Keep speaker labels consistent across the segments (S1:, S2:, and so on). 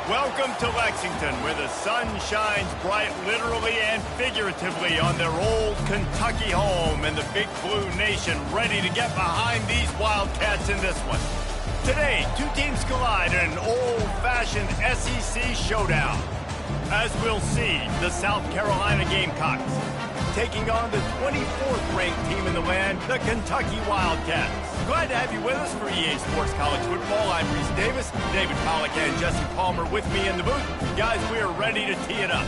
S1: Welcome to Lexington, where the sun shines bright literally and figuratively on their old Kentucky home, and the Big Blue Nation ready to get behind these Wildcats in this one. Today, two teams collide in an old-fashioned SEC showdown. As we'll see, the South Carolina Gamecocks taking on the 24th ranked team in the land, the Kentucky Wildcats. Glad to have you with us for EA Sports College Football. I'm Reese Davis, David Pollack and Jesse Palmer with me in the booth. Guys, we are ready to tee it up.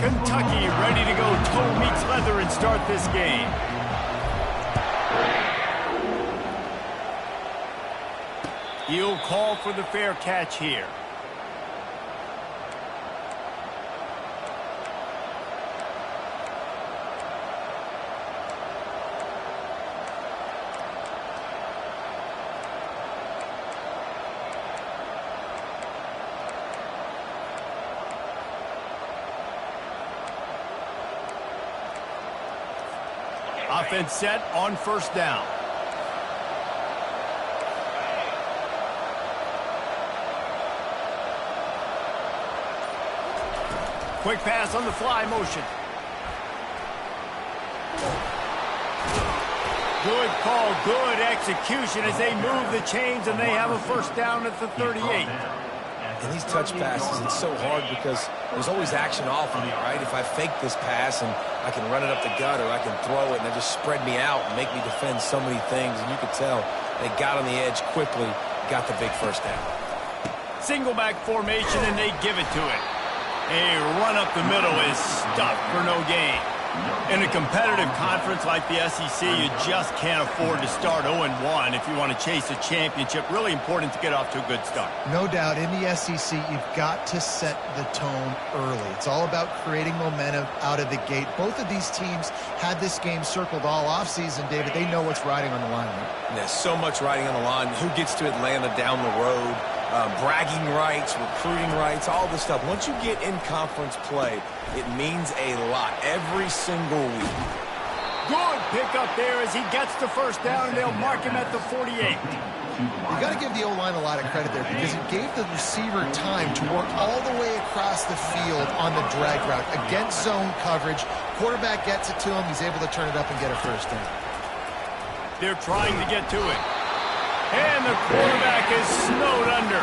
S1: Kentucky ready to go toe meets leather and start this game. He'll call for the fair catch here. Offense set on first down. Quick pass on the fly motion. Good call, good execution as they move the chains and they have a first down at the 38.
S2: And these touch passes, it's so hard because there's always action off of me, right? If I fake this pass and I can run it up the gut or I can throw it and they just spread me out and make me defend so many things. And you could tell they got on the edge quickly, got the big first down.
S1: Single back formation and they give it to it. A run up the middle is stuffed for no gain. In a competitive conference like the SEC, you just can't afford to start 0-1 if you want to chase a championship. Really important to get off to a good start.
S3: No doubt, in the SEC, you've got to set the tone early. It's all about creating momentum out of the gate. Both of these teams had this game circled all offseason, David. They know what's riding on the line. Right?
S2: There's so much riding on the line. Who gets to Atlanta down the road? Bragging rights, recruiting rights, all this stuff. Once you get in conference play, it means a lot every single week.
S1: Good pickup there as he gets the first down, and they'll mark him at the 48.
S3: You got to give the O-line a lot of credit there because it gave the receiver time to work all the way across the field on the drag route against zone coverage. Quarterback gets it to him. He's able to turn it up and get a first down.
S1: They're trying to get to it. And the quarterback is snowed under.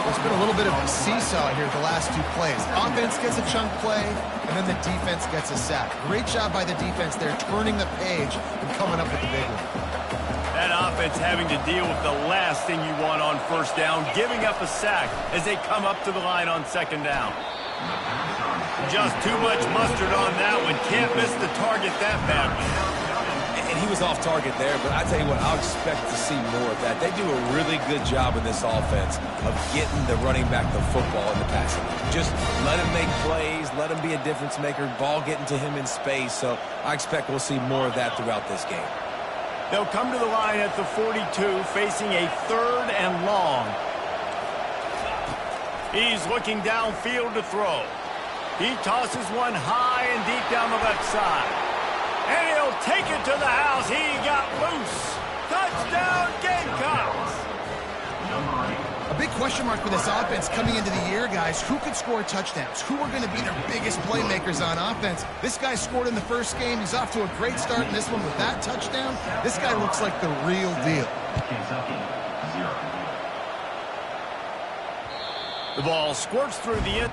S3: It's been a little bit of a seesaw here the last two plays. Offense gets a chunk play, and then the defense gets a sack. Great job by the defense there, turning the page and coming up with the big one.
S1: That offense having to deal with the last thing you want on first down, giving up a sack as they come up to the line on second down. Just too much mustard on that one. Can't miss the target that badly.
S2: And he was off target there, but I tell you what, I'll expect to see more of that. They do a really good job in this offense of getting the running back the football in the passing. Just let him make plays, let him be a difference maker, ball getting to him in space. So I expect we'll see more of that throughout this game.
S1: They'll come to the line at the 42, facing a third and long. He's looking downfield to throw. He tosses one high and deep down the left side. And he'll take it to the house. He got loose. Touchdown, Gamecocks.
S3: A big question mark for this offense coming into the year, guys. Who could score touchdowns? Who are going to be their biggest playmakers on offense? This guy scored in the first game. He's off to a great start in this one with that touchdown. This guy looks like the real deal.
S1: The ball squirts through the end.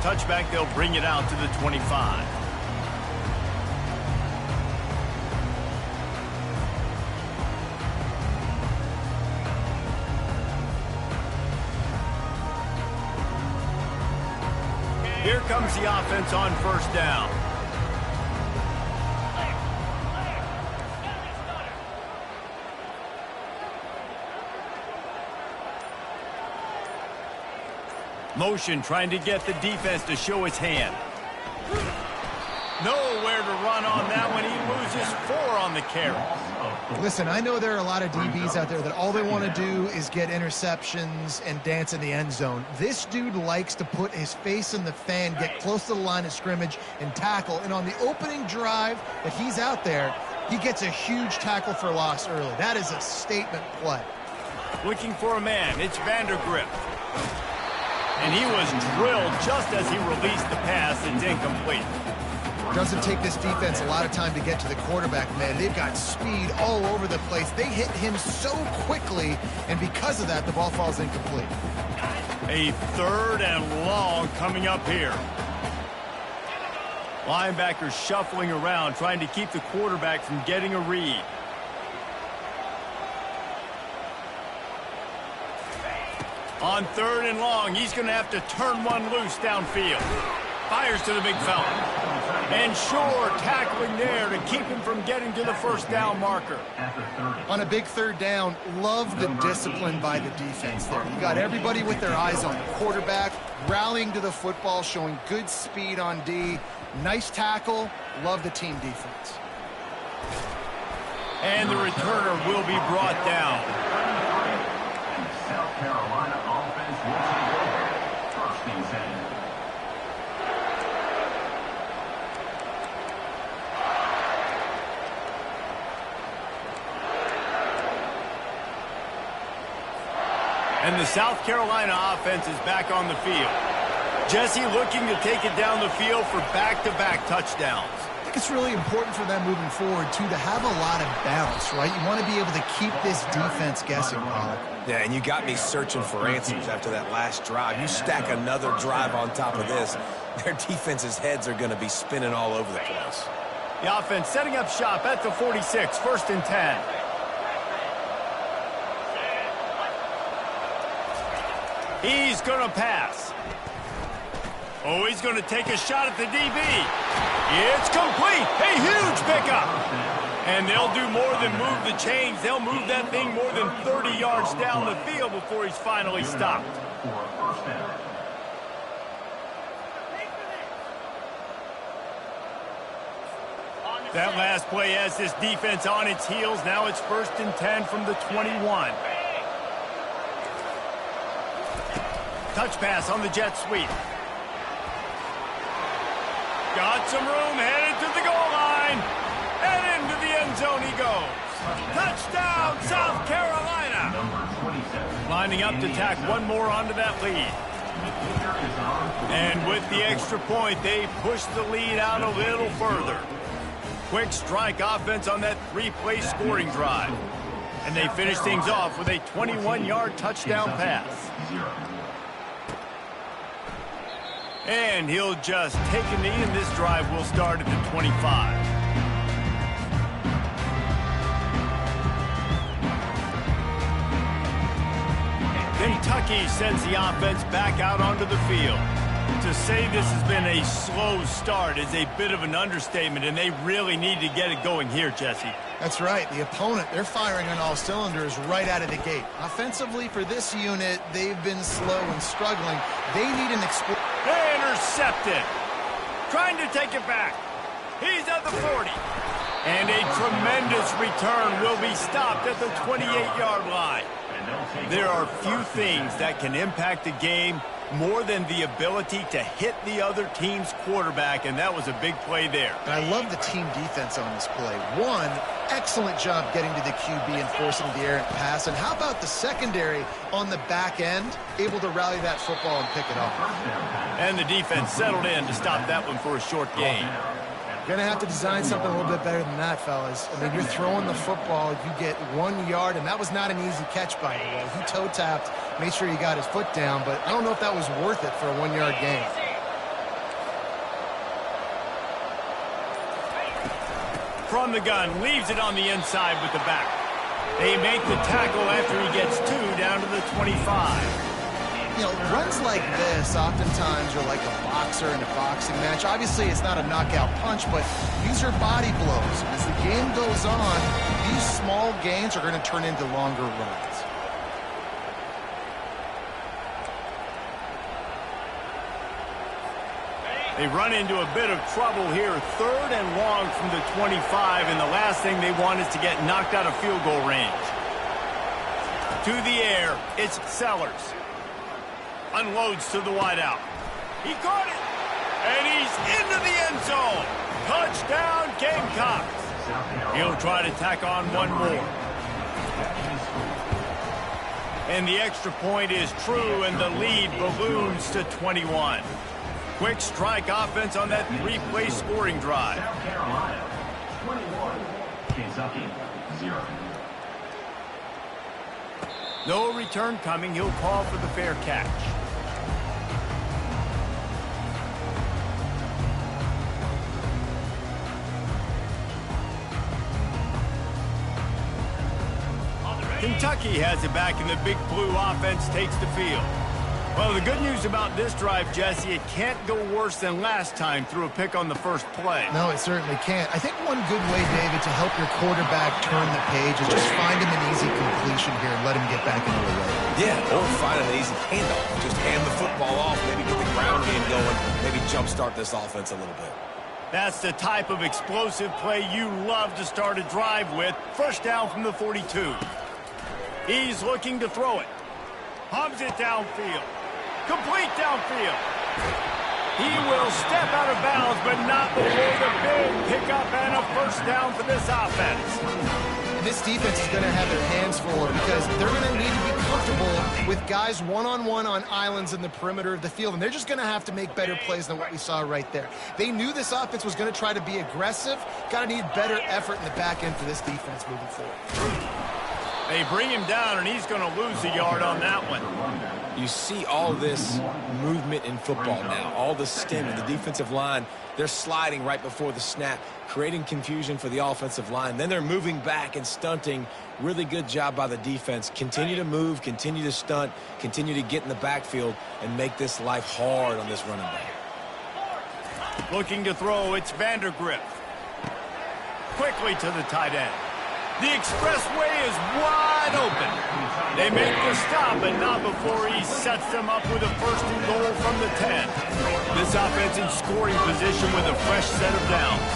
S1: touchback, they'll bring it out to the 25. Here comes the offense on first down. Motion trying to get the defense to show its hand. Nowhere to run on that one. He loses 4 on the carry.
S3: Listen, I know there are a lot of DBs out there that all they want to do is get interceptions and dance in the end zone. This dude likes to put his face in the fan, get close to the line of scrimmage, and tackle. And on the opening drive that he's out there, he gets a huge tackle for loss early. That is a statement play.
S1: Looking for a man. It's Vandergrift. And he was drilled just as he released the pass. It's incomplete.
S3: Doesn't take this defense a lot of time to get to the quarterback, man. They've got speed all over the place. They hit him so quickly, and because of that, the ball falls incomplete.
S1: A 3rd and long coming up here. Linebackers shuffling around, trying to keep the quarterback from getting a read. On 3rd and long, he's going to have to turn one loose downfield. Fires to the big fella. And Shore tackling there to keep him from getting to the first down marker.
S3: On a big 3rd down, love the discipline by the defense there. You got everybody with their eyes on the quarterback, rallying to the football, showing good speed on D. Nice tackle. Love the team defense.
S1: And the returner will be brought down.
S4: South Carolina offense will take over. First and 10.
S1: And the South Carolina offense is back on the field. Jesse looking to take it down the field for back-to-back touchdowns.
S3: I think it's really important for them moving forward, too, to have a lot of balance, right? You want to be able to keep this defense guessing, Pollock.
S2: Yeah, and you got me searching for answers after that last drive. You stack another drive on top of this, their defense's heads are going to be spinning all over the place.
S1: The offense setting up shop at the 46, 1st and 10. He's going to pass. Oh, he's going to take a shot at the DB. It's complete. A huge pickup. And they'll do more than move the chains. They'll move that thing more than 30 yards down the field before he's finally stopped. That last play has this defense on its heels. Now it's 1st and 10 from the 21. Touch pass on the jet sweep. Got some room, headed to the goal line. And into the end zone he goes. Touchdown, South Carolina. Lining up to tack one more onto that lead. And with the extra point, they push the lead out a little further. Quick strike offense on that 3-play scoring drive. And they finish things off with a 21-yard touchdown pass. And he'll just take a knee, and this drive will start at the 25. Kentucky sends the offense back out onto the field. To say this has been a slow start is a bit of an understatement, and they really need to get it going here, Jesse.
S3: That's right. The opponent, they're firing on all cylinders right out of the gate. Offensively, for this unit, they've been slow and struggling. They need an
S1: intercepted. Trying to take it back. He's at the 40. And a tremendous return will be stopped at the 28-yard line. There are few things that can impact a game more than the ability to hit the other team's quarterback, and that was a big play there.
S3: And I love the team defense on this play. One, excellent job getting to the QB and forcing the errant pass. And how about the secondary on the back end, able to rally that football and pick it up?
S1: And the defense settled in to stop that one for a short gain.
S3: You're going to have to design something a little bit better than that, fellas. I mean, you're throwing the football, you get 1 yard, and that was not an easy catch, by the way. He toe-tapped, made sure he got his foot down, but I don't know if that was worth it for a 1-yard gain.
S1: from the gun, leaves it on the inside with the back. They make the tackle after he gets 2 down to the 25.
S3: You know, runs like this oftentimes are like a boxer in a boxing match. Obviously, it's not a knockout punch, but these are body blows. As the game goes on, these small gains are going to turn into longer runs.
S1: They run into a bit of trouble here, 3rd and long from the 25, and the last thing they want is to get knocked out of field goal range. To the air, it's Sellers. Unloads to the wideout. He caught it, and he's into the end zone. Touchdown, Gamecocks. He'll try to tack on one more. And the extra point is true, and the lead balloons to 21. Quick strike offense on that 3-play scoring drive.
S4: South Carolina, 21. Kentucky, 0.
S1: No return coming. He'll call for the fair catch. Kentucky has it back, and the Big Blue offense takes the field. Well, the good news about this drive, Jesse, it can't go worse than last time through a pick on the first play.
S3: No, it certainly can't. I think one good way, David, to help your quarterback turn the page is just find him an easy completion here and let him get back into the way.
S2: Yeah, or find an easy handoff. Just hand the football off, maybe get the ground game going, maybe jumpstart this offense a little bit.
S1: That's the type of explosive play you love to start a drive with. First down from the 42. He's looking to throw it. Hubs it downfield. Complete downfield. He will step out of bounds, but not before the big pickup and a first down for this offense.
S3: And this defense is going to have their hands full because they're going to need to be comfortable with guys one-on-one on islands in the perimeter of the field, and they're just going to have to make better plays than what we saw right there. They knew this offense was going to try to be aggressive. Got to need better effort in the back end for this defense moving forward.
S1: They bring him down, and he's going to lose a yard on that one.
S2: You see all this movement in football now, all the stemming, the defensive line, they're sliding right before the snap, creating confusion for the offensive line. Then they're moving back and stunting. Really good job by the defense. Continue to move, continue to stunt, continue to get in the backfield and make this life hard on this running back.
S1: Looking to throw, it's Vandergrift. Quickly to the tight end. The expressway is wide open. They make the stop, but not before he sets them up with a 1st and goal from the 10. This offense in scoring position with a fresh set of downs.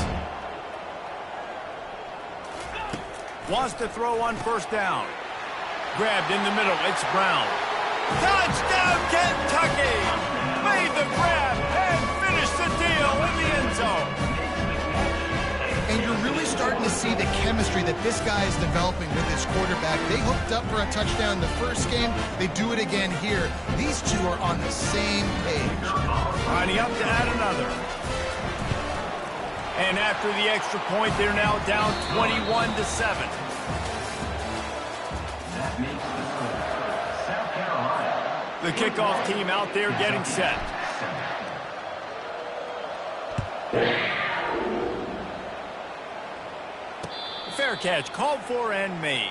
S1: Wants to throw on 1st down. Grabbed in the middle, it's Brown. Touchdown, Kentucky! Made the grab and finished the deal in the end zone.
S3: And you're really starting to see the chemistry that this guy is developing with his quarterback. They hooked up for a touchdown in the first game. They do it again here. These two are on the same page.
S1: Lining up to add another. And after the extra point, they're now down 21-7.
S4: That makes the score. South Carolina.
S1: The kickoff team out there getting set. Fair catch called for and made.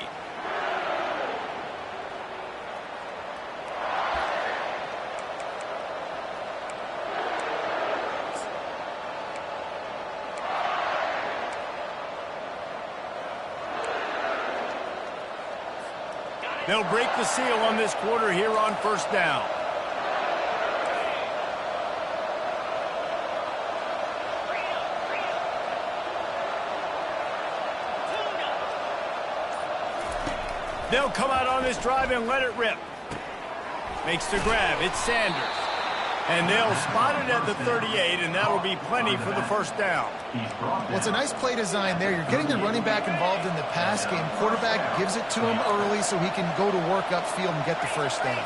S1: They'll break the seal on this quarter here on 1st down. They'll come out on this drive and let it rip. Makes the grab. It's Sanders. And they'll spot it at the 38, and that'll be plenty for the 1st down.
S3: Well, it's a nice play design there. You're getting the running back involved in the pass game. Quarterback gives it to him early so he can go to work upfield and get the 1st down.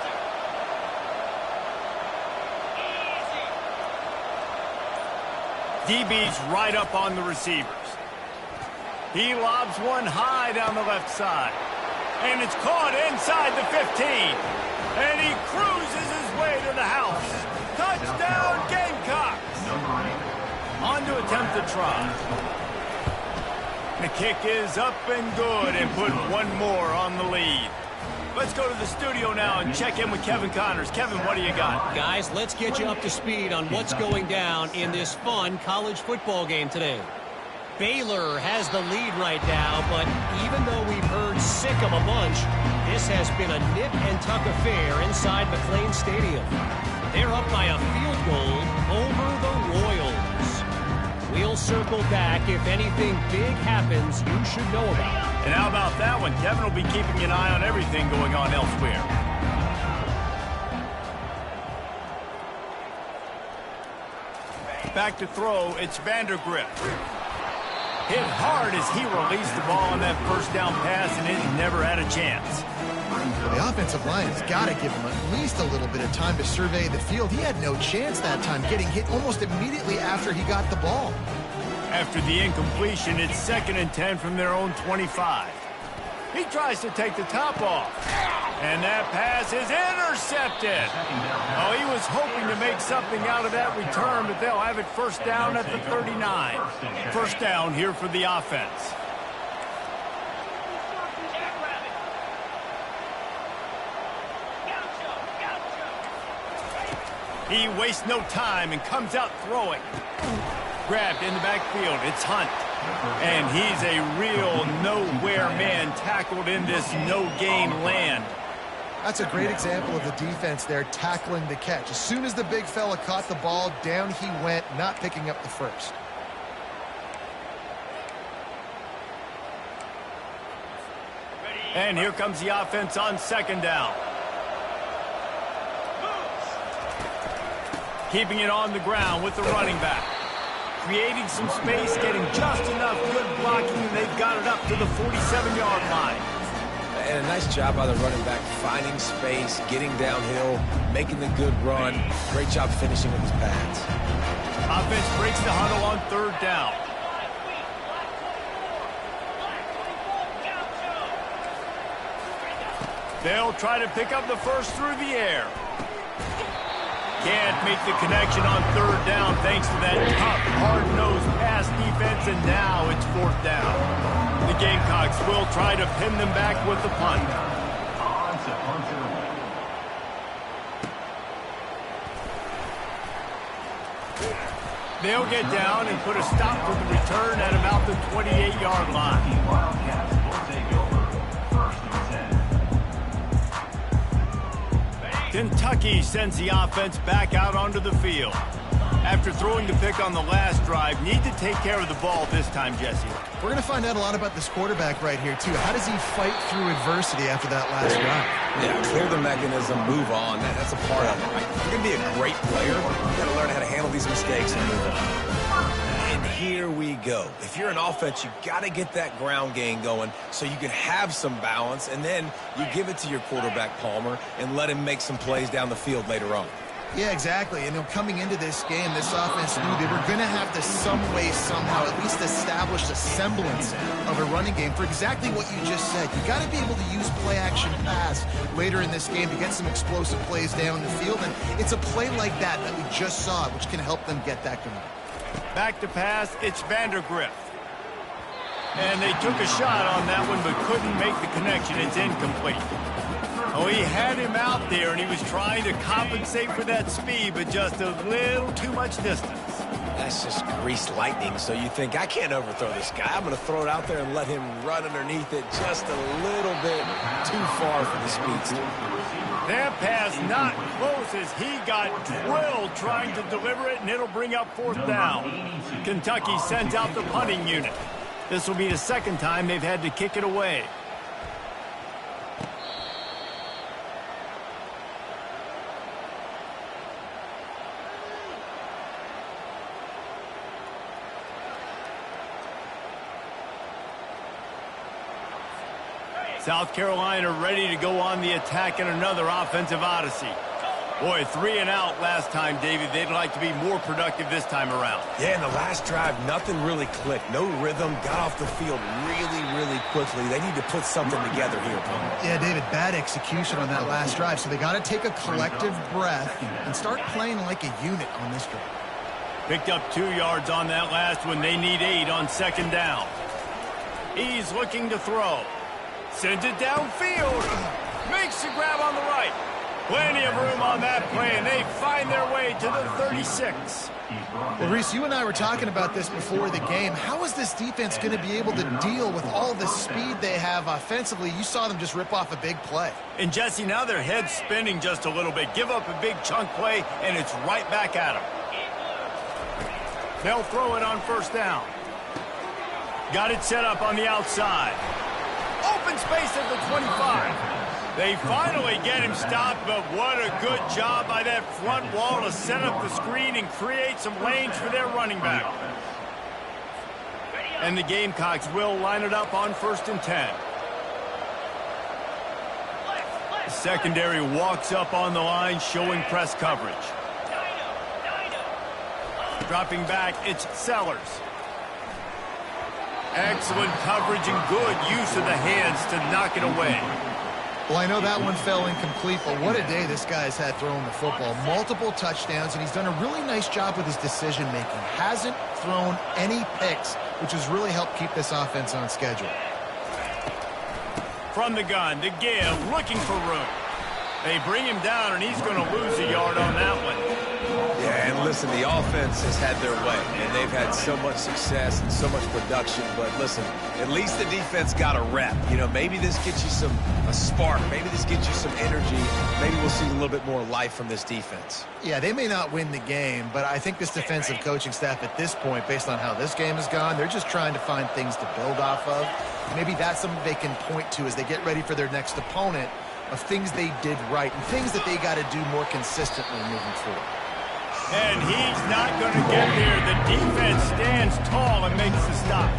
S1: DB's right up on the receivers. He lobs one high down the left side. And it's caught inside the 15. And he cruises his way to the house. Touchdown, Gamecocks. On to attempt the try. The kick is up and good and put one more on the lead. Let's go to the studio now and check in with Kevin Connors. Kevin, what do you got?
S5: Guys, let's get you up to speed on what's going down in this fun college football game today. Baylor has the lead right now, but even though we've heard sick of a bunch, this has been a nip and tuck affair inside McLean Stadium. They're up by a field goal over the Royals. We'll circle back if anything big happens you should know about.
S1: And how about that one? Kevin will be keeping an eye on everything going on elsewhere. Back to throw, it's Vandergrift. Hit hard as he released the ball on that first down pass, and it never had a chance.
S3: The offensive line has got to give him at least a little bit of time to survey the field. He had no chance that time, getting hit almost immediately after he got the ball.
S1: After the incompletion, it's 2nd and 10 from their own 25. He tries to take the top off. And that pass is intercepted. Oh, he was hoping to make something out of that return, but they'll have it first down at the 39. First down here for the offense. He wastes no time and comes out throwing. Grabbed in the backfield. It's Hunt. And he's a real nowhere man tackled in this no-gain land.
S3: That's a great example of the defense there tackling the catch. As soon as the big fella caught the ball, down he went, not picking up the first.
S1: And here comes the offense on 2nd down. Keeping it on the ground with the running back. Creating some space, getting just enough good blocking, and they've got it up to the 47-yard line.
S2: And a nice job by the running back, finding space, getting downhill, making the good run. Great job finishing with his pads.
S1: Offense breaks the huddle on 3rd down. They'll try to pick up the first through the air. Can't make the connection on 3rd down thanks to that tough, hard-nosed pass defense, and now it's 4th down. The Gamecocks will try to pin them back with the punt. They'll get down and put a stop to the return at about the 28-yard line. Kentucky sends the offense back out onto the field. After throwing the pick on the last drive, need to take care of the ball this time, Jesse.
S3: We're going to find out a lot about this quarterback right here, too. How does he fight through adversity after that last drive?
S2: Yeah, clear the mechanism, move on. That's a part of it. Right? If you're going to be a great player, you've got to learn how to handle these mistakes and move on. And here we go. If you're an offense, you got to get that ground game going so you can have some balance, and then you give it to your quarterback, Palmer, and let him make some plays down the field later on.
S3: Yeah, exactly. And coming into this game, this offense knew they were going to have to some way, somehow, at least establish a semblance of a running game for exactly what you just said. You got to be able to use play-action pass later in this game to get some explosive plays down the field. And it's a play like that we just saw, which can help them get that going.
S1: Back to pass, it's Vandergrift. And they took a shot on that one, but couldn't make the connection. It's incomplete. Oh, he had him out there, and he was trying to compensate for that speed, but just a little too much distance.
S2: That's just greased lightning, so you think, I can't overthrow this guy. I'm going to throw it out there and let him run underneath it just a little bit too far for the speedster.
S1: That pass not close as he got drilled trying to deliver it, and it'll bring up 4th down. Kentucky sends out the punting unit. This will be the 2nd time they've had to kick it away. South Carolina ready to go on the attack in another offensive odyssey. Boy, 3 and out last time, David. They'd like to be more productive this time around.
S2: Yeah, in the last drive, nothing really clicked. No rhythm, got off the field really quickly. They need to put something together here, Palmer.
S3: Yeah, David, bad execution on that last drive, so they got to take a collective breath and start playing like a unit on this drive.
S1: Picked up 2 yards on that last one. They need 8 on 2nd down. He's looking to throw. Sends it downfield. Makes the grab on the right. Plenty of room on that play, and they find their way to the 36.
S3: Well, Reese, you and I were talking about this before the game. How is this defense going to be able to deal with all the speed they have offensively? You saw them just rip off a big play.
S1: And, Jesse, now their head's spinning just a little bit. Give up a big chunk play, and it's right back at them. They'll throw it on first down. Got it set up on the outside. Open space at the 25. They finally get him stopped, but what a good job by that front wall to set up the screen and create some lanes for their running back. And the Gamecocks will line it up on 1st and 10. The secondary walks up on the line, showing press coverage. Dropping back, it's Sellers. Excellent coverage and good use of the hands to knock it away.
S3: Well, I know that one fell incomplete, but what a day this guy's had throwing the football. Multiple touchdowns, and he's done a really nice job with his decision-making. Hasn't thrown any picks, which has really helped keep this offense on schedule.
S1: From the gun, to Give, looking for room. They bring him down, and he's going to lose a yard on that one.
S2: Yeah, and listen, the offense has had their way, and they've had so much success and so much production. But listen, at least the defense got a rep. You know, maybe this gets you a spark. Maybe this gets you some energy. Maybe we'll see a little bit more life from this defense.
S3: Yeah, they may not win the game, but I think this defensive coaching staff at this point, based on how this game has gone, they're just trying to find things to build off of. Maybe that's something they can point to as they get ready for their next opponent, of things they did right and things that they got to do more consistently moving forward.
S1: And he's not going to get there. The defense stands tall and makes the stop.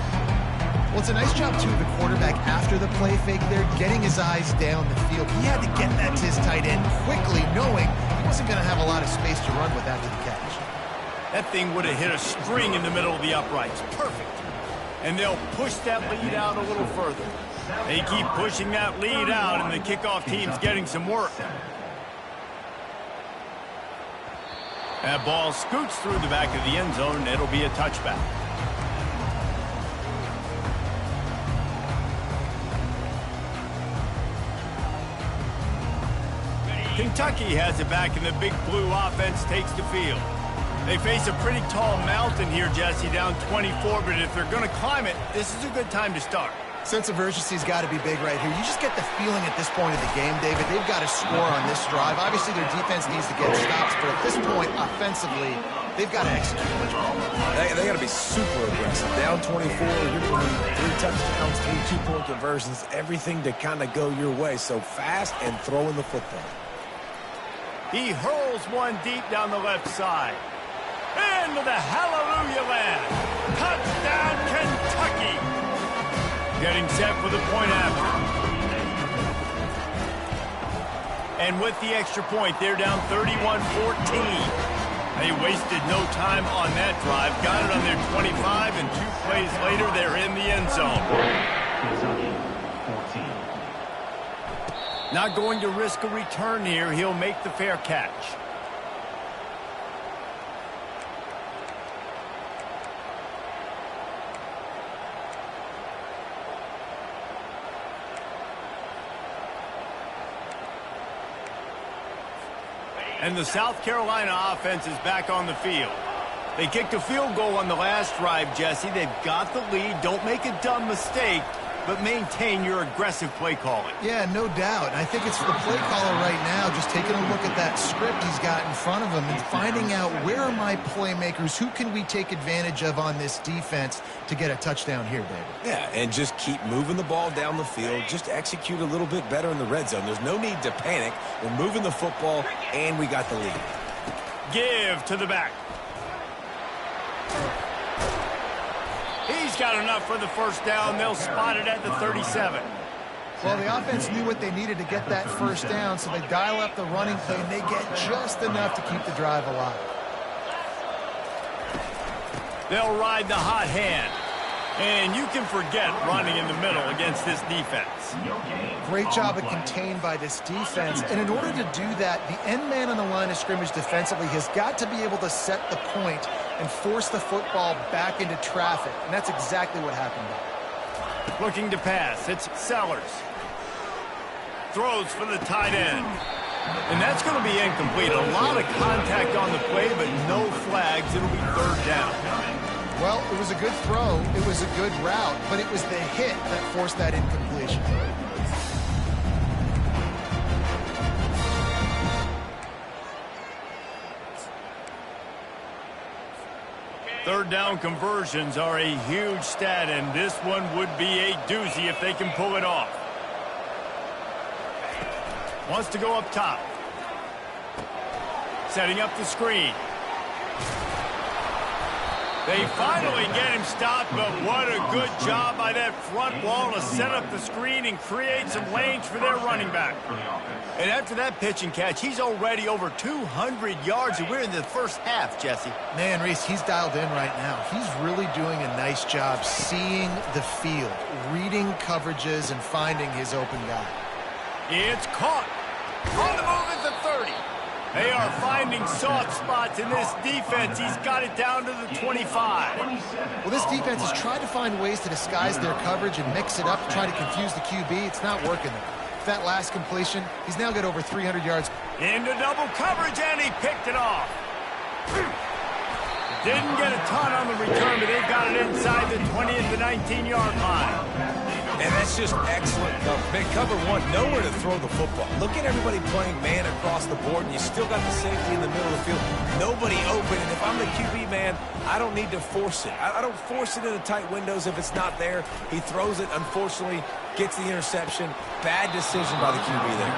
S3: Well, it's a nice job, too, the quarterback after the play fake there, getting his eyes down the field. He had to get that to his tight end quickly, knowing he wasn't going to have a lot of space to run with after the catch.
S1: That thing would have hit a string in the middle of the uprights. Perfect. And they'll push that lead out a little further. They keep pushing that lead out, and the kickoff team's getting some work. That ball scoots through the back of the end zone, and it'll be a touchback. Kentucky has it back, and the Big Blue offense takes the field. They face a pretty tall mountain here, Jesse, down 24, but if they're going to climb it, this is a good time to start.
S3: Sense of urgency's got to be big right here. You just get the feeling at this point of the game, David, they've got to score on this drive. Obviously, their defense needs to get stops, but at this point, offensively, they've got to execute much better.
S2: They got to be super aggressive. Down 24, you're doing 3 touchdowns, 3 two-point conversions, everything to kind of go your way. So fast and throwing the football.
S1: He hurls one deep down the left side. Into the hallelujah land. Touchdown, Kentucky. Getting set for the point after. And with the extra point, they're down 31-14. They wasted no time on that drive. Got it on their 25, and 2 plays later, they're in the end zone. Not going to risk a return here. He'll make the fair catch. And the South Carolina offense is back on the field. They kicked a field goal on the last drive, Jesse. They've got the lead. Don't make a dumb mistake, but maintain your aggressive play calling.
S3: Yeah, no doubt. And I think it's the play caller right now just taking a look at that script he's got in front of him and finding out where are my playmakers, who can we take advantage of on this defense to get a touchdown here, David.
S2: Yeah, and just keep moving the ball down the field. Just execute a little bit better in the red zone. There's no need to panic. We're moving the football, and we got the lead.
S1: Give to the back. He's got enough for the first down. They'll spot it at the 37.
S3: Well, the offense knew what they needed to get that first down, so they dial up the running play, and they get just enough to keep the drive alive.
S1: They'll ride the hot hand. And you can forget running in the middle against this defense.
S3: Great job of contained by this defense. And in order to do that, the end man on the line of scrimmage defensively has got to be able to set the point and force the football back into traffic. And that's exactly what happened there.
S1: Looking to pass. It's Sellers. Throws for the tight end. And that's going to be incomplete. A lot of contact on the play, but no flags. It'll be third down.
S3: Well, it was a good throw. It was a good route, but it was the hit that forced that incompletion.
S1: Third down conversions are a huge stat, and this one would be a doozy if they can pull it off. Wants to go up top. Setting up the screen. They finally get him stopped, but what a good job by that front wall to set up the screen and create some lanes for their running back. And after that pitch and catch, he's already over 200 yards, and we're in the first half, Jesse.
S3: Man, Reese, he's dialed in right now. He's really doing a nice job seeing the field, reading coverages, and finding his open guy.
S1: It's caught. On the move at the 30. They are finding soft spots in this defense. He's got it down to the 25.
S3: Well, this defense has tried to find ways to disguise their coverage and mix it up to try to confuse the QB. It's not working there. That last completion, he's now got over 300 yards.
S1: Into double coverage, and he picked it off. Didn't get a ton on the return, but they've got it inside the 20 at the 19-yard line.
S2: And that's just excellent cover. Man, cover one, nowhere to throw the football. Look at everybody playing man across the board, and you still got the safety in the middle of the field. Nobody open, and if I'm the QB, man, I don't need to force it. I don't force it into tight windows if it's not there. He throws it, unfortunately, gets the interception. Bad decision by the QB there.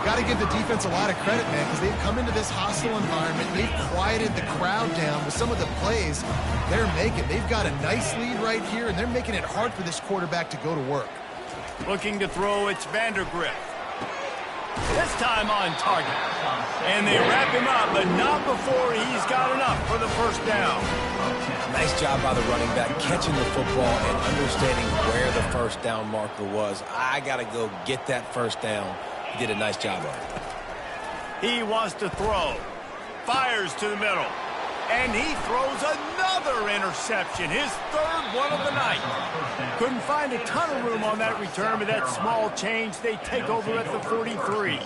S3: Got to give the defense a lot of credit, man, because they've come into this hostile environment. They've quieted the crowd down with some of the plays they're making. They've got a nice lead right here, and they're making it hard for this quarterback to go to work.
S1: Looking to throw, it's Vandergrift. This time on target. And they wrap him up, but not before he's got enough for the first down.
S2: Nice job by the running back catching the football and understanding where the first down marker was. I got to go get that first down. He did a nice job of it.
S1: He wants to throw. Fires to the middle. And he throws another interception, his third one of the night. Couldn't find a ton of room on that return, but that small change, they take over at the 43.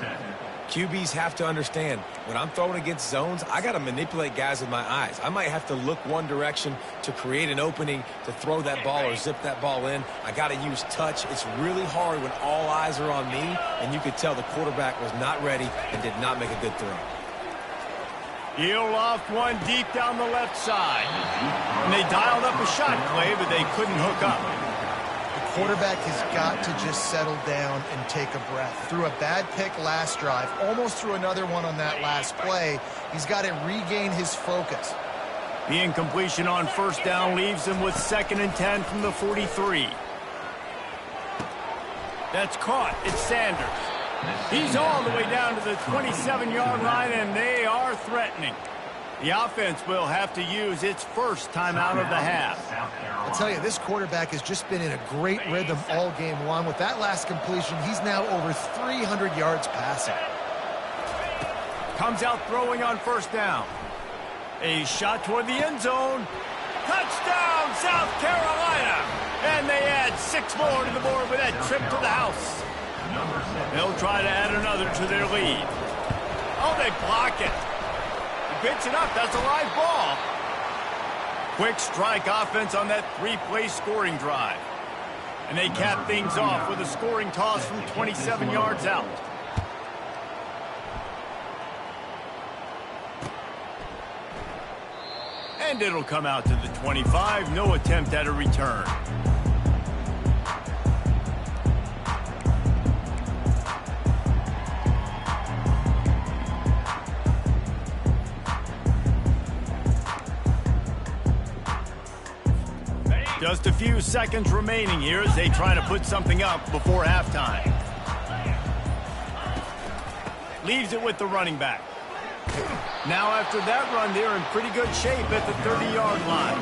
S2: QBs have to understand, when I'm throwing against zones, I got to manipulate guys with my eyes. I might have to look one direction to create an opening to throw that ball or zip that ball in. I got to use touch. It's really hard when all eyes are on me, and you could tell the quarterback was not ready and did not make a good throw.
S1: He'll loft one deep down the left side. And they dialed up a shot play, but they couldn't hook up.
S3: The quarterback has got to just settle down and take a breath. Threw a bad pick last drive, almost threw another one on that last play. He's got to regain his focus.
S1: The incompletion on first down leaves him with 2nd and 10 from the 43. That's caught. It's Sanders. He's all the way down to the 27-yard line, and they are threatening. The offense will have to use its first timeout of the half.
S3: I'll tell you, this quarterback has just been in a great rhythm all game long. With that last completion, he's now over 300 yards passing.
S1: Comes out throwing on first down. A shot toward the end zone. Touchdown, South Carolina! And they add 6 more to the board with that trip to the house. They'll try to add another to their lead. Oh, they block it. He picks it up. That's a live ball. Quick strike offense on that 3-play scoring drive. And they cap things off with a scoring toss from 27 yards out. And it'll come out to the 25. No attempt at a return. Just a few seconds remaining here as they try to put something up before halftime. Leaves it with the running back. Now after that run, they're in pretty good shape at the 30-yard line.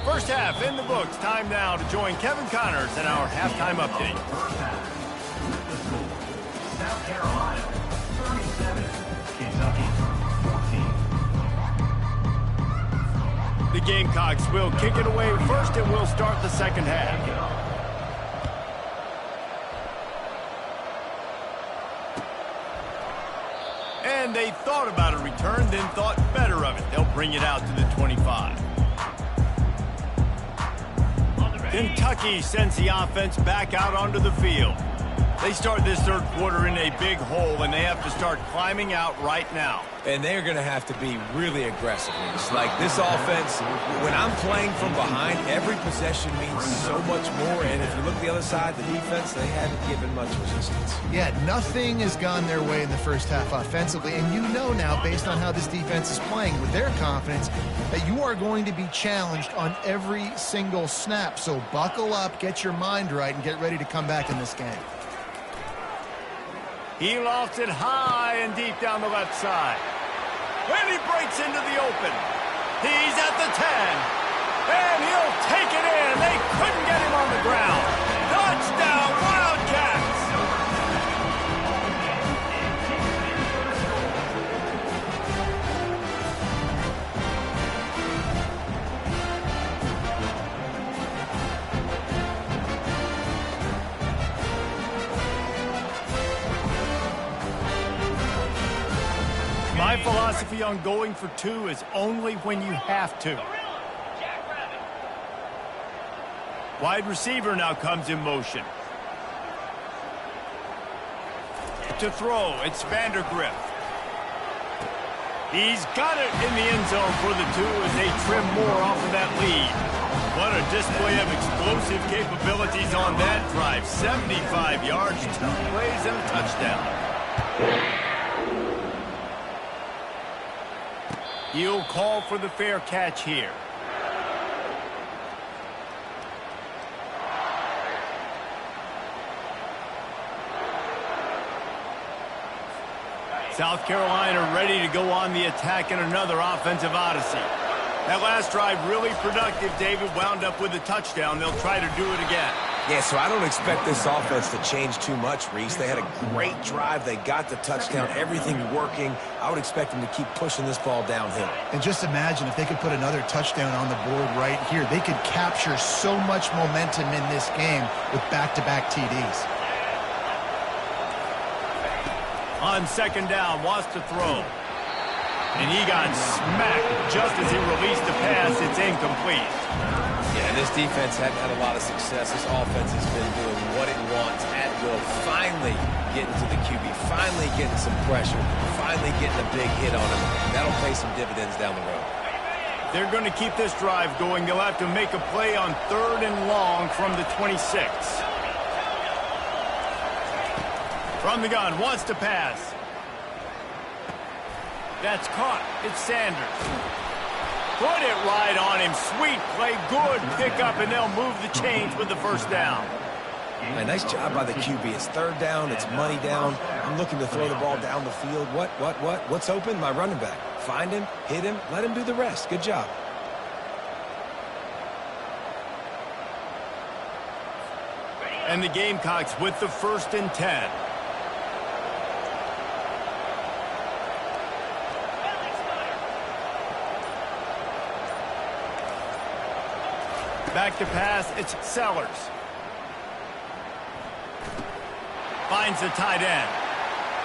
S1: First half in the books. Time now to join Kevin Connors in our halftime update.
S4: South Carolina, 37. Kentucky, 14.
S1: Gamecocks will kick it away first, and we'll start the second half. And they thought about a return, then thought better of it. They'll bring it out to the 25. Kentucky sends the offense back out onto the field. They start this third quarter in a big hole, and they have to start climbing out right now.
S2: And they're going to have to be really aggressive. It's like this offense, when I'm playing from behind, every possession means so much more. And if you look at the other side, the defense, they haven't given much resistance.
S3: Yeah, nothing has gone their way in the first half offensively. And you know now, based on how this defense is playing with their confidence, that you are going to be challenged on every single snap. So buckle up, get your mind right, and get ready to come back in this game.
S1: He lofts it high and deep down the left side. And he breaks into the open. He's at the 10. And he'll take it in. They couldn't get him on the ground. Touchdown, Wildcats! My philosophy on going for two is only when you have to. Wide receiver now comes in motion. To throw, it's Vandergrift. He's got it in the end zone for the two as they trim more off of that lead. What a display of explosive capabilities on that drive. 75 yards, 2 plays, and a touchdown. He'll call for the fair catch here. South Carolina ready to go on the attack in another offensive odyssey. That last drive really productive. David wound up with a touchdown. They'll try to do it again.
S2: Yeah, so I don't expect this offense to change too much, Reese. They had a great drive. They got the touchdown. Everything working. I would expect them to keep pushing this ball downhill.
S3: And just imagine if they could put another touchdown on the board right here. They could capture so much momentum in this game with back-to-back TDs.
S1: On second down, wants to throw. And he got smacked just as he released the pass. It's incomplete.
S2: Yeah, and this defense hadn't had a lot of success. This offense has been doing what it wants at will. Finally getting to the QB. Finally getting some pressure. Finally getting a big hit on him. That'll pay some dividends down the road.
S1: They're going to keep this drive going. They'll have to make a play on 3rd and long from the 26. From the gun, wants to pass. That's caught. It's Sanders. Put it right on him. Sweet play. Good pickup, and they'll move the chains with the first down.
S2: Man, nice job by the QB. It's 3rd down. It's money down. I'm looking to throw the ball down the field. What's open? My running back. Find him, hit him, let him do the rest. Good job.
S1: And the Gamecocks with the 1st and 10. Back to pass, it's Sellers. Finds the tight end.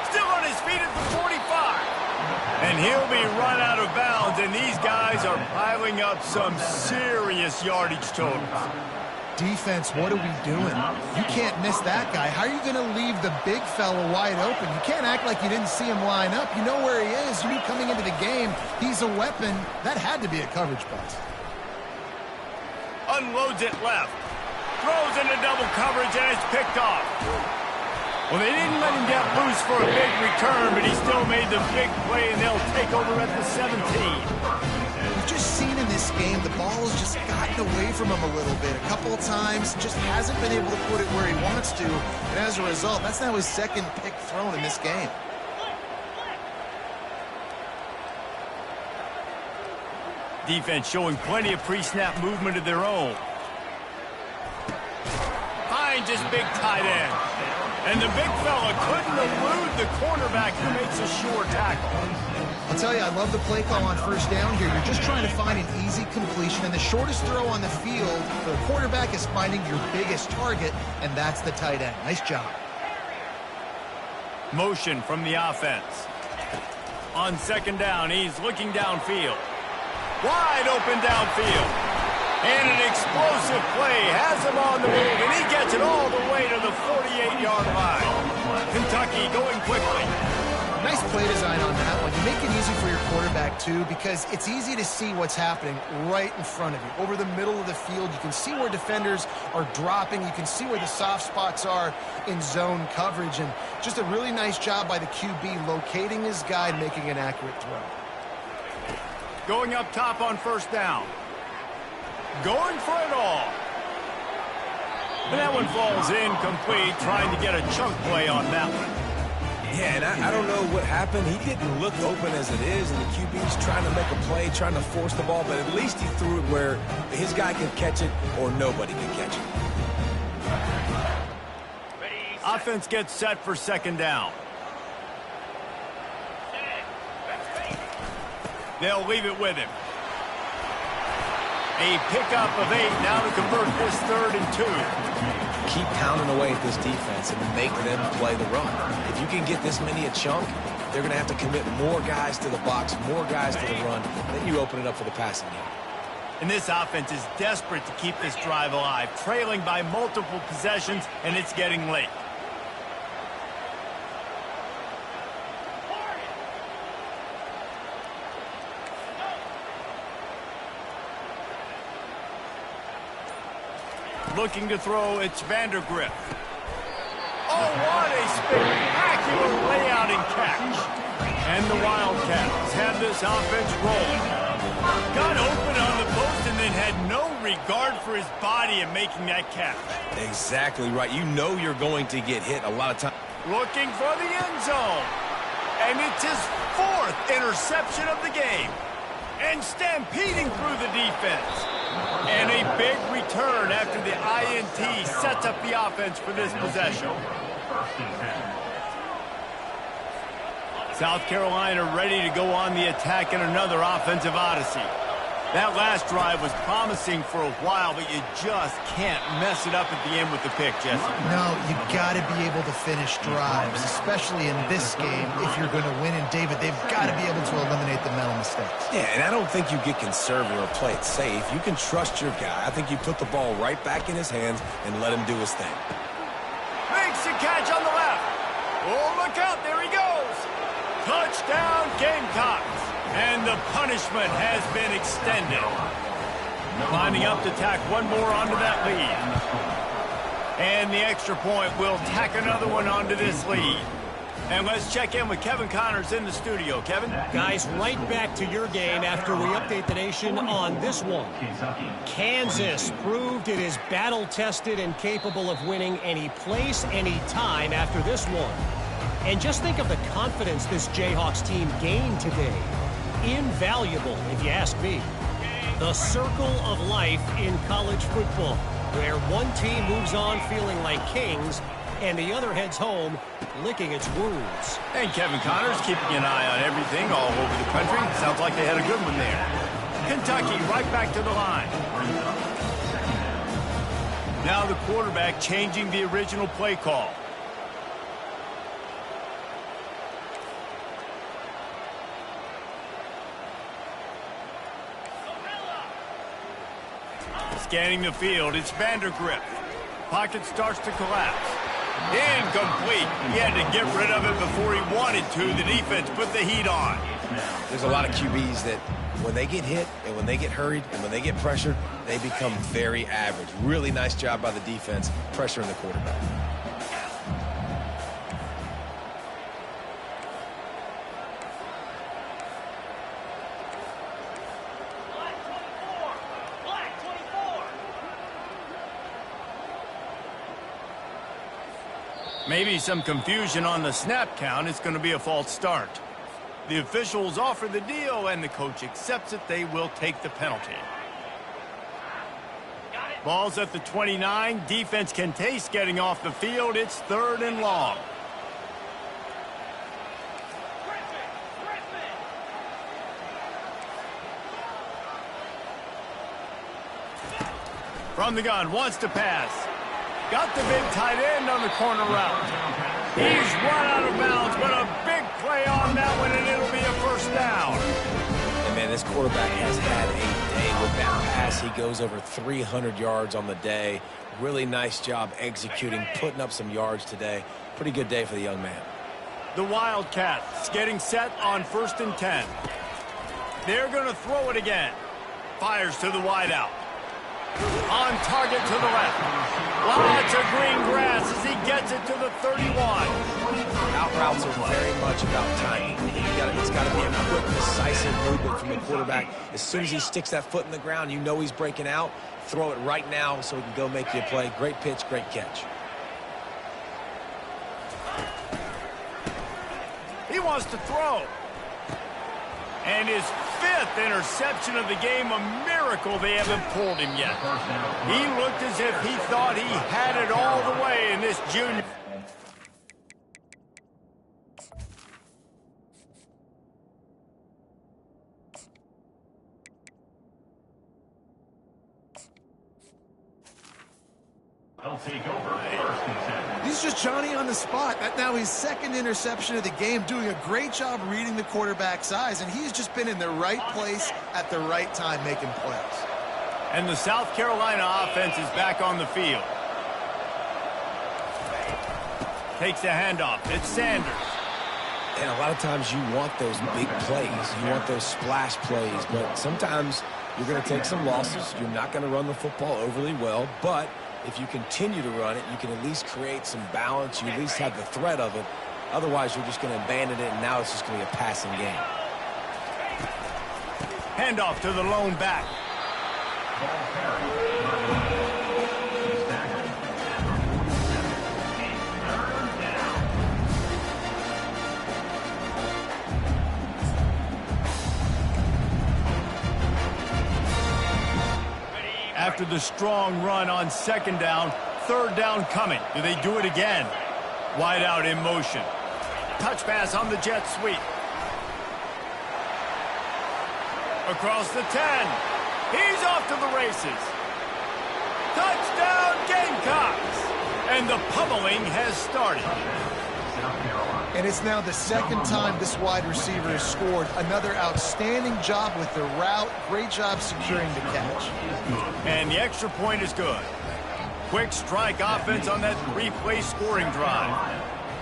S1: Still on his feet at the 45. And he'll be run out of bounds, and these guys are piling up some serious yardage totals.
S3: Defense, what are we doing? You can't miss that guy. How are you going to leave the big fella wide open? You can't act like you didn't see him line up. You know where he is. You knew coming into the game he's a weapon. That had to be a coverage bust.
S1: Unloads it left. Throws into double coverage, and it's picked off. Well, they didn't let him get loose for a big return, but he still made the big play, and they'll take over at the 17.
S3: We've just seen in this game the ball has just gotten away from him a little bit. A couple of times, just hasn't been able to put it where he wants to, and as a result, that's now his 2nd pick thrown in this game.
S1: Defense showing plenty of pre-snap movement of their own. Finds his big tight end. And the big fella couldn't elude the cornerback who makes a sure tackle.
S3: I'll tell you, I love the play call on first down here. You're just trying to find an easy completion, and the shortest throw on the field for the quarterback is finding your biggest target, and that's the tight end. Nice job.
S1: Motion from the offense. On second down, he's looking downfield. Wide open downfield. And an explosive play has him on the move, and he gets it all the way to the 48-yard line. Kentucky going quickly.
S3: Nice play design on that one. You make it easy for your quarterback, too, because it's easy to see what's happening right in front of you. Over the middle of the field, you can see where defenders are dropping. You can see where the soft spots are in zone coverage. And just a really nice job by the QB locating his guy and making an accurate throw.
S1: Going up top on first down. Going for it all. And that one falls incomplete, trying to get a chunk play on that one.
S2: Yeah, and I don't know what happened. He didn't look open as it is, and the QB's trying to make a play, trying to force the ball, but at least he threw it where his guy could catch it or nobody could catch it.
S1: Offense gets set for second down. They'll leave it with him. A pickup of 8 now to convert this 3rd and 2.
S2: Keep pounding away at this defense and make them play the run. If you can get this many a chunk, they're going to have to commit more guys to the box, more guys to the run. Then you open it up for the passing game.
S1: And this offense is desperate to keep this drive alive, trailing by multiple possessions, and it's getting late. Looking to throw, it's Vandergrift. Oh, what a spectacular layout and catch. And the Wildcats have this offense rolling. Got open on the post and then had no regard for his body in making that catch.
S2: Exactly right. You know you're going to get hit a lot of times.
S1: Looking for the end zone. And it's his 4th interception of the game. And stampeding through the defense. And a big return after the INT sets up the offense for this possession. South Carolina ready to go on the attack in another offensive odyssey. That last drive was promising for a while, but you just can't mess it up at the end with the pick, Jesse.
S3: No, you got to be able to finish drives, especially in this game. If you're going to win, and David, they've got to be able to eliminate the mental mistakes.
S2: Yeah, and I don't think you get conservative or play it safe. You can trust your guy. I think you put the ball right back in his hands and let him do his thing.
S1: Makes a catch on the left. Oh, look out, there he goes. Touchdown, Gamecocks. And the punishment has been extended. Lining up to tack one more onto that lead. And the extra point will tack another one onto this lead. And let's check in with Kevin Connors in the studio. Kevin?
S5: Guys, right back to your game after we update the nation on this one. Kansas proved it is battle-tested and capable of winning any place, any time after this one. And just think of the confidence this Jayhawks team gained today. Invaluable, if you ask me. The circle of life in college football, where one team moves on feeling like kings and the other heads home licking its wounds.
S1: And Kevin Connors keeping an eye on everything all over the country. Sounds like they had a good one there. Kentucky right back to the line. Now the quarterback changing the original play call. Scanning the field, it's Vandergrift. Pocket starts to collapse. Incomplete. He had to get rid of it before he wanted to. The defense put the heat on.
S2: There's a lot of QBs that when they get hit and when they get hurried and when they get pressured, they become very average. Really nice job by the defense, pressuring the quarterback.
S1: Maybe some confusion on the snap count. It's going to be a false start. The officials offer the deal, and the coach accepts it. They will take the penalty.
S6: Got it.
S1: Ball's at the 29. Defense can taste getting off the field. It's 3rd and long. From the gun, wants to pass. Got the big tight end on the corner route. He's run out of bounds, but a big play on that one, and it'll be a first down.
S2: And man, this quarterback has had a day with that pass. He goes over 300 yards on the day. Really nice job executing, putting up some yards today. Pretty good day for the young man.
S1: The Wildcats getting set on 1st and 10. They're going to throw it again. Fires to the wideout. On target to the left. Lots of green grass as he gets it to the 31.
S2: Out routes are very much about timing. It's got to be a quick, decisive movement from the quarterback. As soon as he sticks that foot in the ground, you know he's breaking out. Throw it right now so he can go make you a play. Great pitch, great catch.
S1: He wants to throw. And his 5th interception of the game, a miracle they haven't pulled him yet. He looked as if he thought he had it all the way in this junior.
S4: They'll take over 1st and 10.
S3: He's just Johnny on the spot. Now his 2nd interception of the game, doing a great job reading the quarterback's eyes, and he's just been in the right place at the right time making plays.
S1: And the South Carolina offense is back on the field. Takes a handoff. It's Sanders.
S2: And a lot of times you want those big plays. You want those splash plays. But sometimes you're going to take some losses. You're not going to run the football overly well. But if you continue to run it, you can at least create some balance. You at least have the threat of it. Otherwise, you're just going to abandon it, and now it's just going to be a passing game.
S1: Handoff to the lone back. After the strong run on 2nd down, 3rd down coming. Do they do it again? Wide out in motion. Touch pass on the jet sweep. Across the 10. He's off to the races. Touchdown Gamecocks! And the pummeling has started.
S3: And it's now the 2nd time this wide receiver has scored. Another outstanding job with the route. Great job securing the catch.
S1: And the extra point is good. Quick strike offense on that 3-play scoring drive.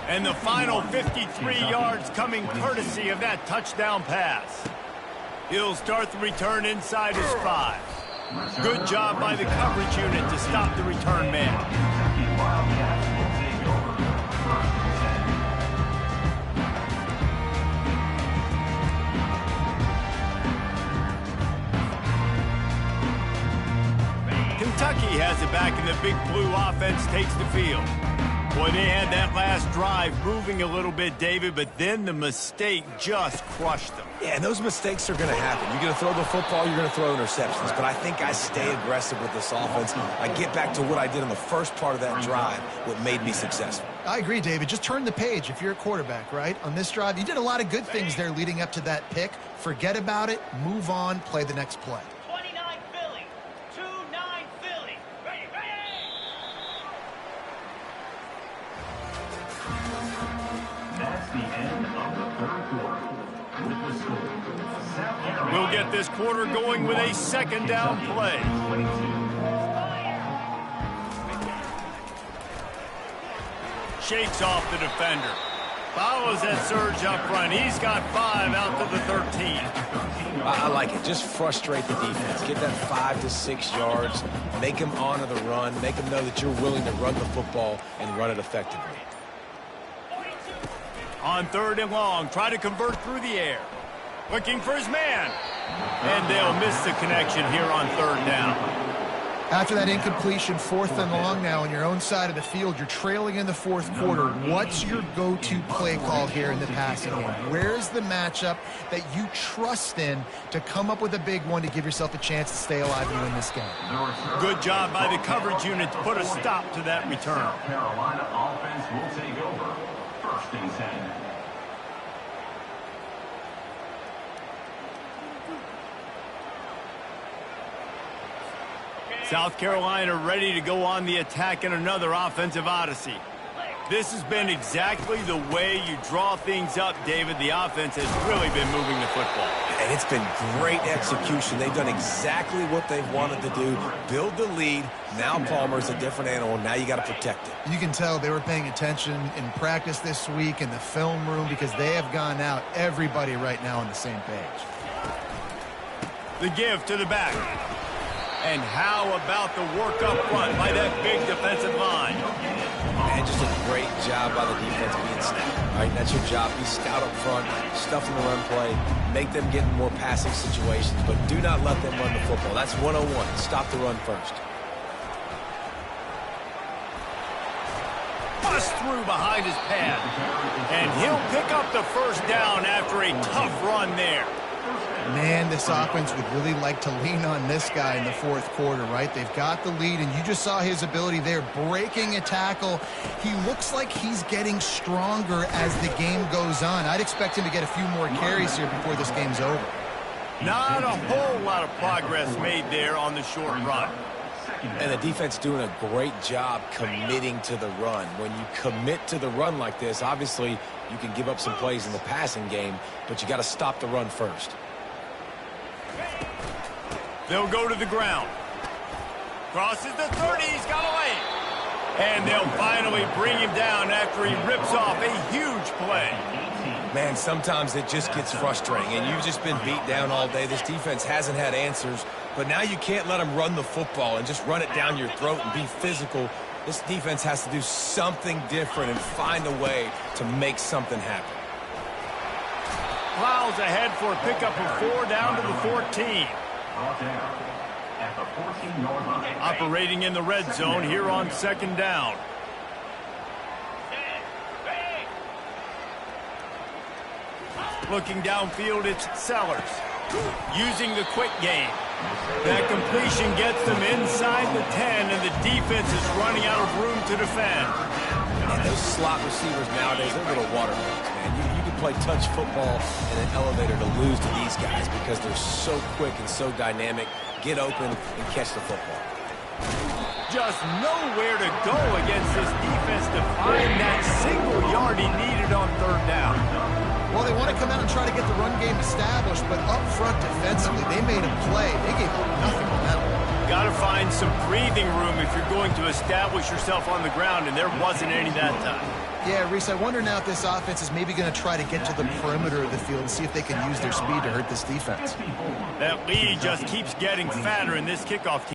S1: And the final 53 yards coming courtesy of that touchdown pass. He'll start the return inside his 5. Good job by the coverage unit to stop the return man. Kentucky has it back, and the Big Blue offense takes the field. Boy, they had that last drive moving a little bit, David, but then the mistake just crushed them.
S2: Yeah, and those mistakes are going to happen. You're going to throw the football, you're going to throw interceptions. But I think I stay aggressive with this offense. I get back to what I did in the first part of that drive, what made me successful.
S3: I agree, David. Just turn the page if you're a quarterback, right? On this drive, you did a lot of good things there leading up to that pick. Forget about it, move on, play the next play.
S6: 29 Philly, 2-9 Philly. Ready, ready!
S4: That's the end of the 3rd quarter. With the score, South Carolina.
S1: We'll get this quarter going with a 2nd down play.
S4: 22.
S1: Shakes off the defender. Follows that surge up front. He's got 5 out to the 13.
S2: I like it. Just frustrate the defense. Get that 5 to 6 yards. Make them honor the run. Make them know that you're willing to run the football and run it effectively.
S1: On 3rd and long, try to convert through the air. Looking for his man. And they'll miss the connection here on 3rd down.
S3: After that incompletion, 4th and long now on your own side of the field, you're trailing in the 4th quarter. What's your go-to play call here in the passing game? Where's the matchup that you trust in to come up with a big one to give yourself a chance to stay alive and win this game?
S1: Good job by the coverage unit to put a stop to that return.
S4: South Carolina offense will take over. 1st and 10.
S1: South Carolina ready to go on the attack in another offensive odyssey. This has been exactly the way you draw things up, David. The offense has really been moving the football.
S2: And it's been great execution. They've done exactly what they've wanted to do. Build the lead. Now Palmer's a different animal. Now you got to protect it.
S3: You can tell they were paying attention in practice this week in the film room because they have gone out, everybody right now on the same page.
S1: The give to the back. And how about the work up front by that big defensive line?
S2: And just a great job by the defense being snapped. All right, that's your job. Be scout up front, stuff in the run play, make them get in more passing situations, but do not let them run the football. That's 101. Stop the run first.
S1: Bust through behind his pad. And he'll pick up the 1st down after a tough run there.
S3: Man, this offense would really like to lean on this guy in the 4th quarter, right? They've got the lead, and you just saw his ability there, breaking a tackle. He looks like he's getting stronger as the game goes on. I'd expect him to get a few more carries here before this game's over.
S1: Not a whole lot of progress made there on the short run.
S2: And the defense doing a great job committing to the run. When you commit to the run like this, obviously you can give up some plays in the passing game, but you got to stop the run first.
S1: They'll go to the ground. Crosses the 30, he's got away. And they'll finally bring him down after he rips off a huge play.
S2: Man, sometimes it just gets frustrating, and you've just been beat down all day. This defense hasn't had answers, but now you can't let them run the football and just run it down your throat and be physical. This defense has to do something different and find a way to make something happen.
S1: Plows ahead for a pickup of 4 down to the 14.
S4: At the 14-yard line.
S1: Operating in the red zone here on 2nd down. Looking downfield, it's Sellers. Using the quick game. That completion gets them inside the 10, and the defense is running out of room to defend.
S2: And those slot receivers nowadays, they're little water bugs, man. You can play touch football in an elevator to lose to these guys because they're so quick and so dynamic. Get open and catch the football.
S1: Just nowhere to go against this defense to find that single yard he needed on 3rd down.
S3: Well, they want to come out and try to get the run game established, but up front defensively, they made a play. They gave up nothing on that one.
S1: Got to find some breathing room if you're going to establish yourself on the ground, and there wasn't any that time.
S3: Yeah, Reese, I wonder now if this offense is maybe going to try to get to the perimeter of the field and see if they can use their speed to hurt this defense.
S1: That lead just keeps getting fatter in this kickoff team.